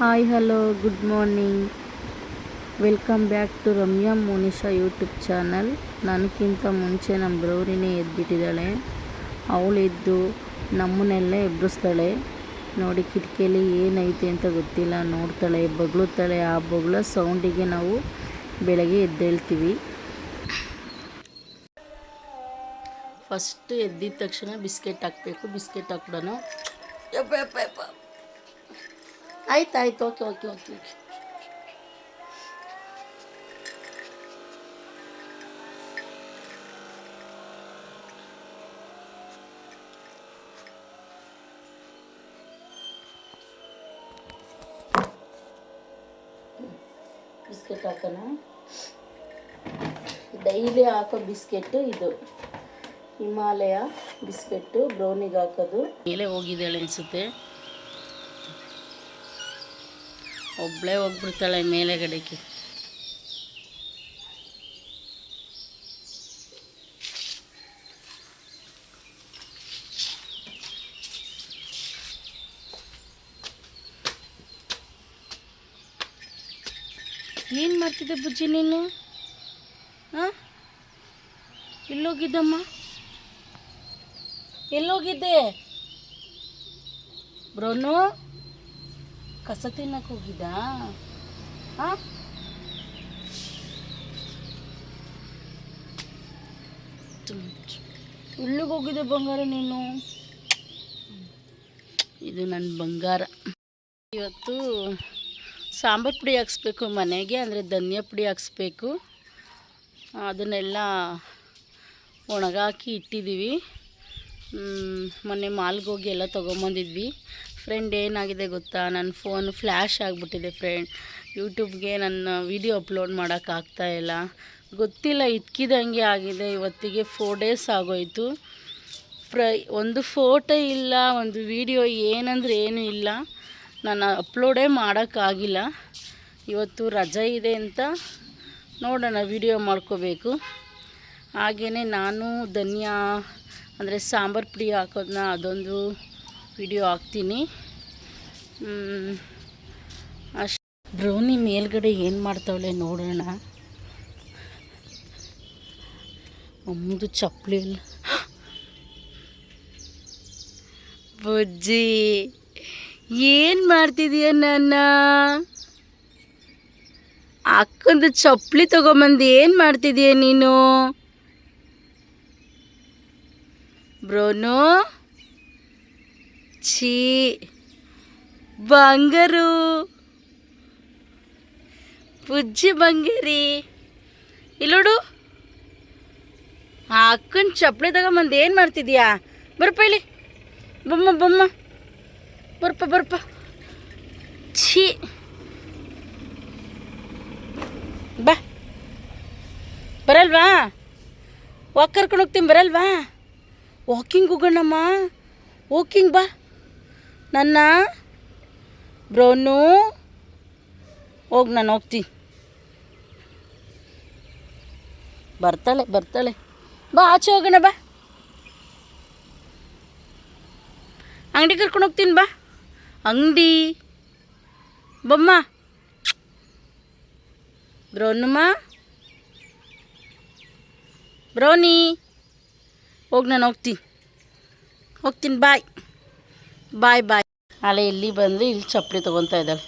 Hi hello good morning, welcome back to Ramya Monisha YouTube channel. ನನಗಿಂತ ಮುಂಚೆ ನಮ್ಮ ಬ್ರೌರಿನೇ ಎದ್ಬಿಟ್ಟಿದ್ದಾಳೆ. ಅವಳೆದ್ದು ನಮ್ಮನ್ನೆಲ್ಲ ಎಬ್ಬರಿಸ್ತಾಳೆ. ನೋಡಿ, ಕಿಟಕಿಯಲ್ಲಿ ಏನೈತೆ ಅಂತ ಗೊತ್ತಿಲ್ಲ, ನೋಡ್ತಾಳೆ, ಬಗ್ಳುತ್ತಾಳೆ. ಆ ಬಗ್ಳೋ ಸೌಂಡಿಗೆ ನಾವು ಬೆಳಗ್ಗೆ ಎದ್ದೇಳ್ತೀವಿ. ಫಸ್ಟ್ ಎದ್ದಿದ ತಕ್ಷಣ ಬಿಸ್ಕೆಟ್ ಹಾಕಬೇಕು. ಬಿಸ್ಕೆಟ್ ಹಾಕ್ಬಿಡೋಣ. ಆಯ್ತು, ಓಕೆ. ಬಿಸ್ಕೆಟ್ ಹಾಕೋಣ. ಡೈಲಿ ಹಾಕೋ ಬಿಸ್ಕೆಟ್ಟು ಇದು ಹಿಮಾಲಯ ಬಿಸ್ಕೆಟ್ಟು, ಬ್ರೌನಿಗೆ ಹಾಕೋದು. ಮೇಲೆ ಹೋಗಿದ್ದಾಳೆ ಅನಿಸುತ್ತೆ, ಒಬ್ಬಳೇ ಹೋಗ್ಬಿಡ್ತಾಳೆ ಮೇಲೆಗಡೆಗೆ. ಏನು ಮಾಡ್ತಿದ್ದೆ ಬುಜ್ಜಿ ನೀನು? ಹಾಂ, ಎಲ್ಲೋಗಿದ್ದಮ್ಮ? ಎಲ್ಲೋಗಿದ್ದೆ? ಬ್ರೋನು ಕಸ ತಿನ್ನಕ್ಕೆ ಹೋಗಿದ್ದ? ಹಾಂ, ಇಲ್ಲಿಗೆ ಹೋಗಿದ್ದೆ ಬಂಗಾರ ನೀನು? ಇದು ನನ್ನ ಬಂಗಾರ. ಇವತ್ತು ಸಾಂಬಾರು ಪುಡಿ ಹಾಕ್ಸ್ಬೇಕು ಮನೆಗೆ, ಅಂದರೆ ಧನಿಯಾ ಪುಡಿ ಹಾಕ್ಸ್ಬೇಕು. ಅದನ್ನೆಲ್ಲ ಒಣಗಾಕಿ ಇಟ್ಟಿದ್ದೀವಿ. ಮೊನ್ನೆ ಮಾಲ್ಗೆ ಹೋಗಿ ಎಲ್ಲ ತೊಗೊಂಬಂದಿದ್ವಿ. ಫ್ರೆಂಡ್ ಏನಾಗಿದೆ ಗೊತ್ತಾ, ನನ್ನ ಫೋನ್ ಫ್ಲ್ಯಾಶ್ ಆಗಿಬಿಟ್ಟಿದೆ ಫ್ರೆಂಡ್. ಯೂಟ್ಯೂಬ್ಗೆ ನನ್ನ ವೀಡಿಯೋ ಅಪ್ಲೋಡ್ ಮಾಡೋಕ್ಕಾಗ್ತಾಯಿಲ್ಲ, ಗೊತ್ತಿಲ್ಲ, ಇಟ್ಕಿದಂಗೆ ಆಗಿದೆ. ಇವತ್ತಿಗೆ 4 ಡೇಸ್ ಆಗೋಯಿತು. ಒಂದು ಫೋಟೋ ಇಲ್ಲ, ಒಂದು ವೀಡಿಯೋ ಏನಂದ್ರೆ ಏನೂ ಇಲ್ಲ. ನಾನು ಅಪ್ಲೋಡೇ ಮಾಡೋಕ್ಕಾಗಿಲ್ಲ. ಇವತ್ತು ರಜೆ ಇದೆ ಅಂತ ನೋಡೋಣ, ವೀಡಿಯೋ ಮಾಡ್ಕೋಬೇಕು. ಹಾಗೆಯೇ ನಾನು ಧನಿಯಾ ಅಂದರೆ ಸಾಂಬಾರು ಪುಡಿ ಹಾಕೋದನ್ನ ಅದೊಂದು ವಿಡಿಯೋ ಹಾಕ್ತೀನಿ. ಅಷ್ಟು. ಬ್ರೌನಿ ಮೇಲ್ಗಡೆ ಏನು ಮಾಡ್ತಾವಳೆ ನೋಡೋಣ. ಅಮ್ಮದು ಚಪ್ಪಲಿ ಇಲ್ಲ. ಬುಜ್ಜಿ ಏನು ಮಾಡ್ತಿದೀಯ? ನನ್ನ ಅಕ್ಕಂದು ಚಪ್ಪಲಿ ತೊಗೊಂಬಂದು ಏನು ಮಾಡ್ತಿದೀಯ ನೀನು? ಬ್ರೋನು ಛೀ, ಬಂಗಾರು, ಬುಜ್ಜಿ ಬಂಗಾರಿ, ಇಲ್ಲೋಡು. ಆ ಅಕ್ಕನ ಚಪ್ಪಲಿ ತಗೊಂಬಂದು ಏನು ಮಾಡ್ತಿದ್ಯಾ? ಬರ್ಪ ಇಲ್ಲಿ, ಬೊಮ್ಮ ಬರ್ಪ. ಛೀ, ಬಾ, ಬರಲ್ವಾ? ವಾಕ್ ಕರ್ಕೊಂಡು ಹೋಗ್ತೀನಿ, ಬರಲ್ವಾ? ವಾಕಿಂಗ್ ಹೋಗೋಣಮ್ಮ, ವಾಕಿಂಗ್ ಬಾ. ನನ್ನ ಬ್ರೌನು ಹೋಗಿ, ನಾನು ಹೋಗ್ತೀನಿ. ಬರ್ತಾಳೆ ಬಾ, ಆಚೆ ಹೋಗೋಣ ಬಾ. ಅಂಗಡಿ ಕರ್ಕೊಂಡು ಹೋಗ್ತೀನಿ ಬಾ. ಅಂಗಡಿ ಬೊಮ್ಮ, ಬ್ರೌನಮ್ಮ, ಬ್ರೌನಿ ಹೋಗಿ, ನಾನು ಹೋಗ್ತೀನಿ. ಬಾಯ್. ಅಲೆ ಇಲ್ಲಿ ಬಂದು ಇಲ್ಲಿ ಚಪ್ಪಲಿ ತೊಗೊತಾ ಇದ್ದಾಳೆ.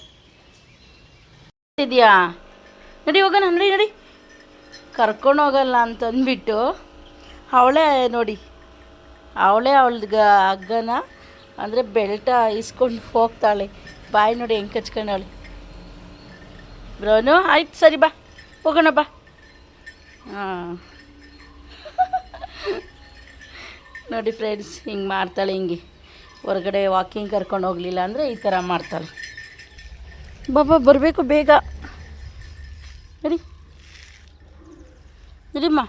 ಇದೆಯಾ? ನಡಿ ಹೋಗೋಣ, ನಡಿ. ಕರ್ಕೊಂಡು ಹೋಗಲ್ಲ ಅಂತಂದ್ಬಿಟ್ಟು ಅವಳೇ ನೋಡಿ, ಅವಳದ ಹಗ್ಗನ ಅಂದರೆ ಬೆಲ್ಟ ಇಸ್ಕೊಂಡು ಹೋಗ್ತಾಳೆ. ಬಾಯ್ ನೋಡಿ ಹೆಂಗೆ ಕಚ್ಕೊಂಡವಳೆ. ಬ್ರೌನು ಆಯ್ತು, ಸರಿ ಬಾ, ಹೋಗೋಣ ಬಾ. ಹಾಂ, ನೋಡಿ ಫ್ರೆಂಡ್ಸ್, ಹಿಂಗೆ ಮಾಡ್ತಾಳೆ. ಹಿಂಗೆ ಹೊರಗಡೆ ವಾಕಿಂಗ್ ಕರ್ಕೊಂಡು ಹೋಗಲಿಲ್ಲ ಅಂದರೆ ಈ ಥರ ಮಾಡ್ತಾಳೆ. ಬಾಬಾ ಬರಬೇಕು ಬೇಗ, ನಡಿಮ್ಮ.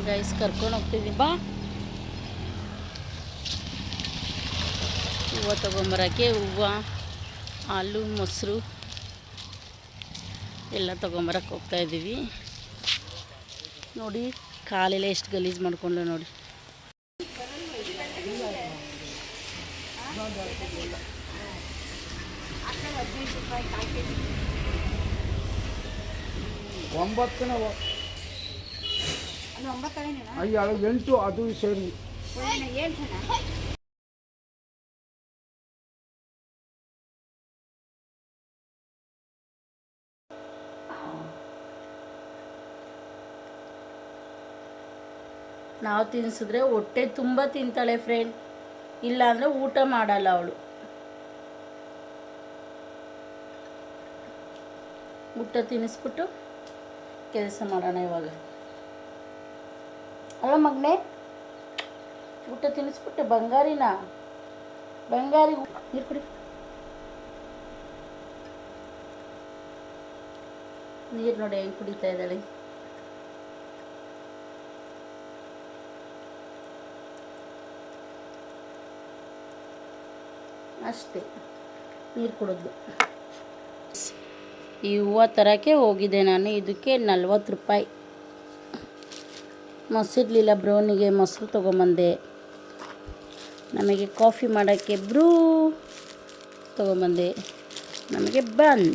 ಗೈಸ್ ಕರ್ಕೊಂಡು ಹೋಗ್ತಿದ್ದೀನಿ ಬಾ. ಹೂವು ತೊಗೊಂಬರೋಕ್ಕೆ ಹೂವು, ಹಾಲು, ಮೊಸರು ಎಲ್ಲ ತೊಗೊಂಬರಕ್ಕೆ ಹೋಗ್ತಾಯಿದ್ದೀವಿ. ನೋಡಿ ಕಾಲೆಲ್ಲ ಎಷ್ಟು ಗಲೀಜು ಮಾಡಿಕೊಂಡು ನೋಡಿ. ಅಯ್ಯ 8 ಅದು ಸೇರಿ ನಾವು ತಿನ್ಸಿದ್ರೆ ಹೊಟ್ಟೆ ತುಂಬ ತಿಂತಾಳೆ ಫ್ರೆಂಡ್, ಇಲ್ಲಾಂದರೆ ಊಟ ಮಾಡಲ್ಲ ಅವಳು. ಊಟ ತಿನ್ನಿಸ್ಬಿಟ್ಟು ಕೆಲಸ ಮಾಡೋಣ ಇವಾಗ. ಅಲ್ಲ ಮಗನೇ, ಊಟ ತಿನ್ನಿಸ್ಬಿಟ್ಟು ಬಂಗಾರಿ ನೀರು ಕುಡಿ. ನೀರು ನೋಡಿ ಹೆಂಗೆ ಕುಡಿತಾ ಇದ್ದಾಳೆ. ಅಷ್ಟೇ, ನೀರು ಕುಡಿದ್ಲು. ಈ ಹೂವು ತರೋಕ್ಕೆ ಹೋಗಿದ್ದೆ ನಾನು. ಇದಕ್ಕೆ 40 ರೂಪಾಯಿ. ಮೊಸರಿರಲಿಲ್ಲ, ಬ್ರೌನಿಗೆ ಮೊಸರು ತೊಗೊಂಬಂದೆ. ನಮಗೆ ಕಾಫಿ ಮಾಡೋಕ್ಕೆ ಬ್ರೂ ತೊಗೊಂಬಂದೆ. ನಮಗೆ ಬನ್.